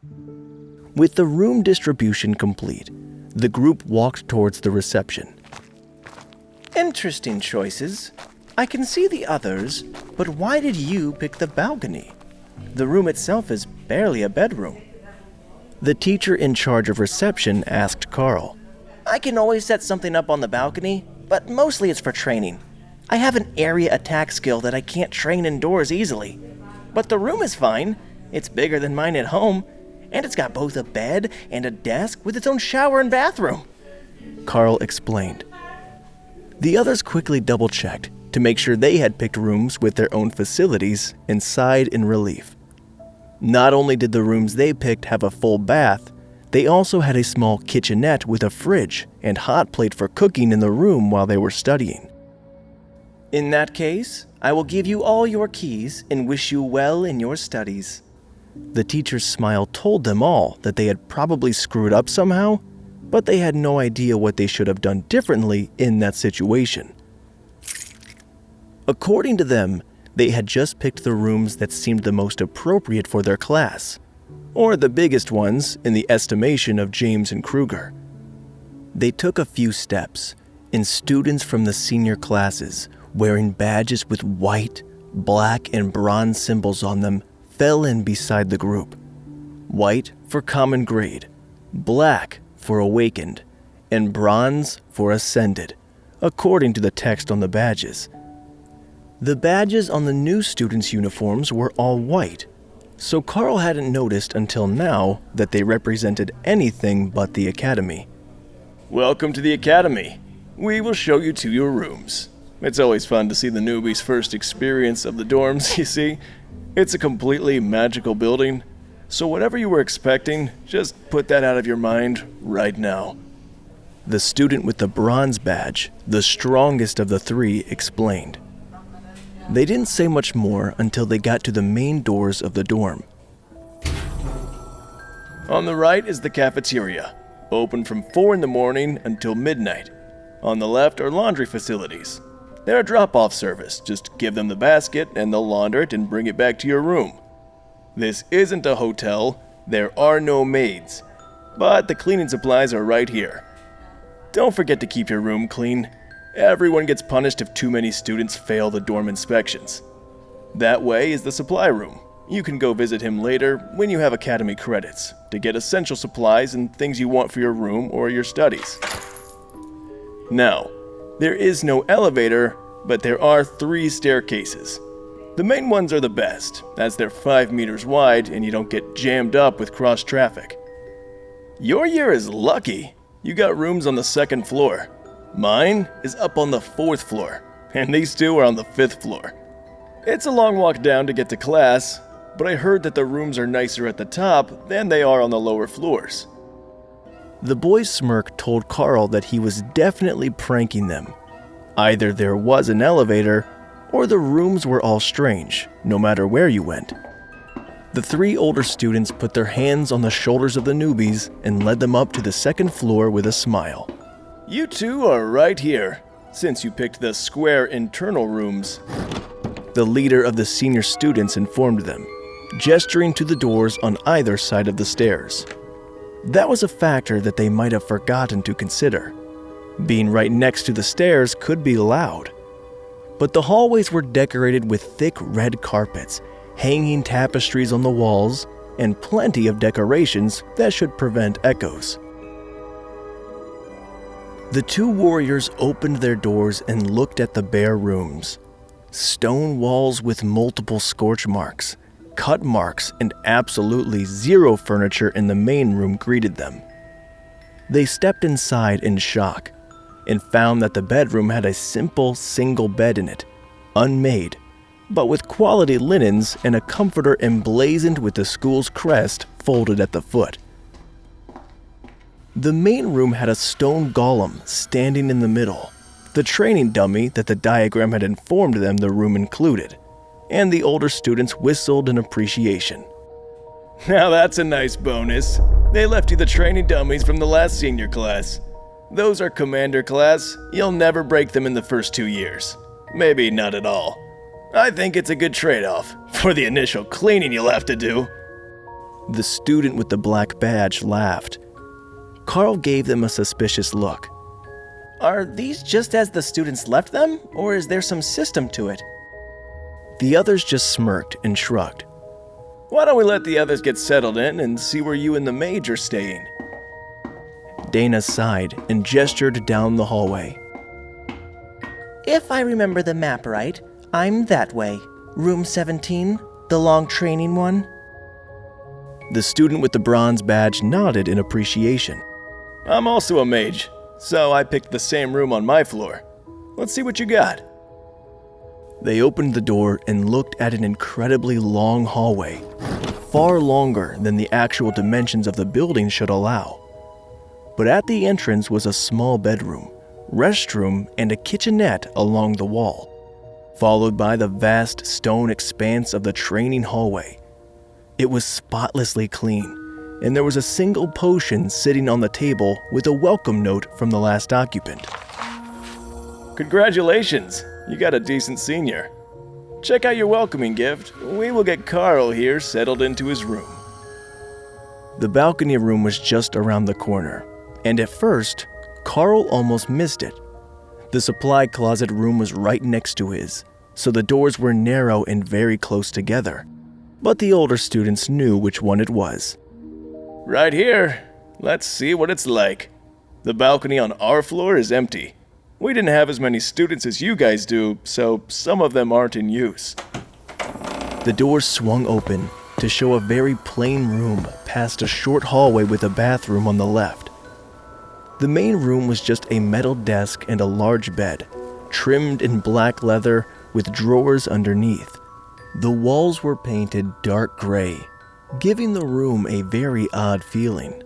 With the room distribution complete, the group walked towards the reception. Interesting choices. I can see the others, but why did you pick the balcony? The room itself is barely a bedroom. The teacher in charge of reception asked Karl. I can always set something up on the balcony, but mostly it's for training. I have an area attack skill that I can't train indoors easily. But the room is fine. It's bigger than mine at home, and it's got both a bed and a desk with its own shower and bathroom. Karl explained. The others quickly double-checked to make sure they had picked rooms with their own facilities and sighed in relief. Not only did the rooms they picked have a full bath, they also had a small kitchenette with a fridge and hot plate for cooking in the room while they were studying. In that case, I will give you all your keys and wish you well in your studies. The teacher's smile told them all that they had probably screwed up somehow, but they had no idea what they should have done differently in that situation. According to them, they had just picked the rooms that seemed the most appropriate for their class, or the biggest ones in the estimation of James and Kruger. They took a few steps, and students from the senior classes, wearing badges with white, black, and bronze symbols on them, fell in beside the group. White for common grade, black for awakened, and bronze for ascended, according to the text on the badges. The badges on the new students' uniforms were all white, so Karl hadn't noticed until now that they represented anything but the academy. Welcome to the academy. We will show you to your rooms. It's always fun to see the newbies' first experience of the dorms, you see. It's a completely magical building, so whatever you were expecting, just put that out of your mind right now. The student with the bronze badge, the strongest of the three, explained. They didn't say much more until they got to the main doors of the dorm. On the right is the cafeteria, open from 4 in the morning until midnight. On the left are laundry facilities. They're a drop-off service. Just give them the basket and they'll launder it and bring it back to your room. This isn't a hotel. There are no maids. But the cleaning supplies are right here. Don't forget to keep your room clean. Everyone gets punished if too many students fail the dorm inspections. That way is the supply room. You can go visit him later when you have academy credits to get essential supplies and things you want for your room or your studies. Now, there is no elevator, but there are 3 staircases. The main ones are the best, as they're 5 meters wide and you don't get jammed up with cross traffic. Your year is lucky. You got rooms on the 2nd floor. Mine is up on the 4th floor, and these 2 are on the 5th floor. It's a long walk down to get to class, but I heard that the rooms are nicer at the top than they are on the lower floors. The boy's smirk told Karl that he was definitely pranking them. Either there was an elevator, or the rooms were all strange, no matter where you went. The 3 older students put their hands on the shoulders of the newbies and led them up to the 2nd floor with a smile. You 2 are right here, since you picked the square internal rooms. The leader of the senior students informed them, gesturing to the doors on either side of the stairs. That was a factor that they might have forgotten to consider. Being right next to the stairs could be loud. But the hallways were decorated with thick red carpets, hanging tapestries on the walls, and plenty of decorations that should prevent echoes. The 2 warriors opened their doors and looked at the bare rooms. Stone walls with multiple scorch marks, cut marks, and absolutely zero furniture in the main room greeted them. They stepped inside in shock and found that the bedroom had a simple single bed in it, unmade, but with quality linens and a comforter emblazoned with the school's crest folded at the foot. The main room had a stone golem standing in the middle, the training dummy that the diagram had informed them the room included, and the older students whistled in appreciation. Now that's a nice bonus. They left you the training dummies from the last senior class. Those are commander class. You'll never break them in the first 2 years. Maybe not at all. I think it's a good trade-off for the initial cleaning you'll have to do. The student with the black badge laughed. Karl gave them a suspicious look. Are these just as the students left them, or is there some system to it? The others just smirked and shrugged. Why don't we let the others get settled in and see where you and the Mage are staying? Dana sighed and gestured down the hallway. If I remember the map right, I'm that way. Room 17, the long training one. The student with the bronze badge nodded in appreciation. I'm also a mage, so I picked the same room on my floor. Let's see what you got. They opened the door and looked at an incredibly long hallway, far longer than the actual dimensions of the building should allow. But at the entrance was a small bedroom, restroom, and a kitchenette along the wall, followed by the vast stone expanse of the training hallway. It was spotlessly clean, and there was a single potion sitting on the table with a welcome note from the last occupant. Congratulations, you got a decent senior. Check out your welcoming gift. We will get Karl here settled into his room. The balcony room was just around the corner, and at first, Karl almost missed it. The supply closet room was right next to his, so the doors were narrow and very close together. But the older students knew which one it was. Right here. Let's see what it's like. The balcony on our floor is empty. We didn't have as many students as you guys do, so some of them aren't in use. The door swung open to show a very plain room past a short hallway with a bathroom on the left. The main room was just a metal desk and a large bed, trimmed in black leather with drawers underneath. The walls were painted dark gray, giving the room a very odd feeling.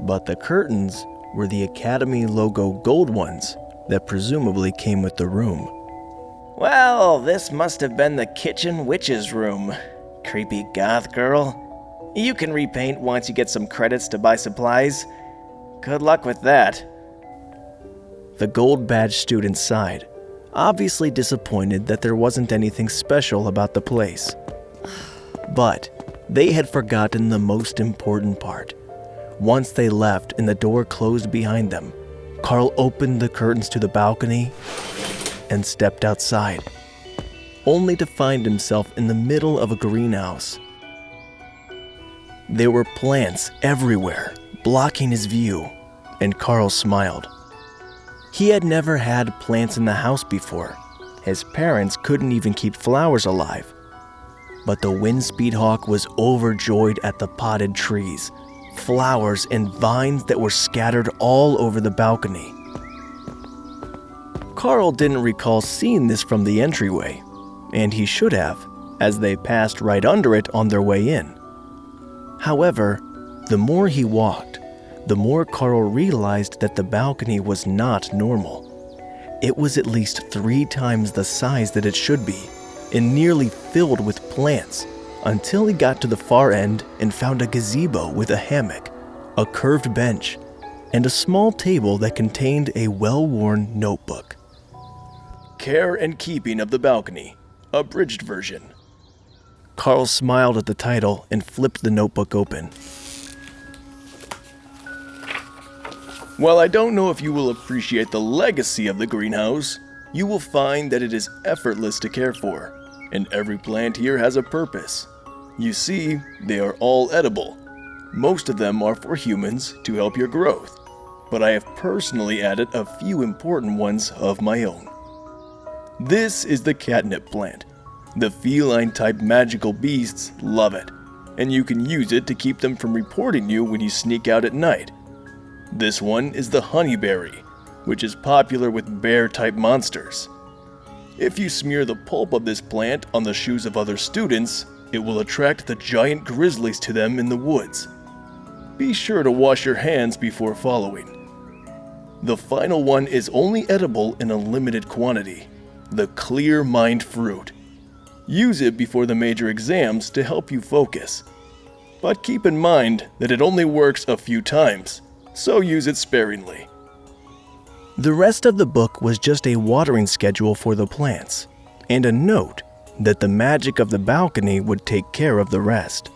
But the curtains were the Academy logo gold ones that presumably came with the room. Well, this must have been the kitchen witch's room. Creepy goth girl. You can repaint once you get some credits to buy supplies. Good luck with that. The gold badge student sighed, obviously disappointed that there wasn't anything special about the place. But they had forgotten the most important part. Once they left and the door closed behind them, Karl opened the curtains to the balcony and stepped outside, only to find himself in the middle of a greenhouse. There were plants everywhere, blocking his view, and Karl smiled. He had never had plants in the house before. His parents couldn't even keep flowers alive. But the Windspeed Hawk was overjoyed at the potted trees, flowers, and vines that were scattered all over the balcony. Karl didn't recall seeing this from the entryway, and he should have, as they passed right under it on their way in. However, the more he walked, the more Karl realized that the balcony was not normal. It was at least 3 times the size that it should be, and nearly filled with plants, until he got to the far end and found a gazebo with a hammock, a curved bench, and a small table that contained a well-worn notebook. Care and Keeping of the Balcony, abridged version. Karl smiled at the title and flipped the notebook open. While I don't know if you will appreciate the legacy of the greenhouse, you will find that it is effortless to care for, and every plant here has a purpose. You see, they are all edible. Most of them are for humans to help your growth, but I have personally added a few important ones of my own. This is the catnip plant. The feline-type magical beasts love it, and you can use it to keep them from reporting you when you sneak out at night. This one is the honeyberry, which is popular with bear-type monsters. If you smear the pulp of this plant on the shoes of other students, it will attract the giant grizzlies to them in the woods. Be sure to wash your hands before following. The final one is only edible in a limited quantity, the clear mind fruit. Use it before the major exams to help you focus. But keep in mind that it only works a few times, so use it sparingly. The rest of the book was just a watering schedule for the plants, and a note that the magic of the balcony would take care of the rest.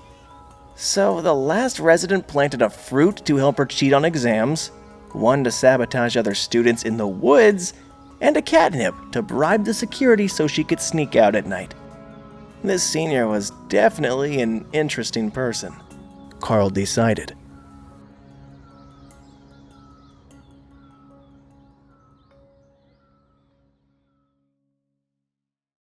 So the last resident planted a fruit to help her cheat on exams, one to sabotage other students in the woods, and a catnip to bribe the security so she could sneak out at night. This senior was definitely an interesting person. Karl decided.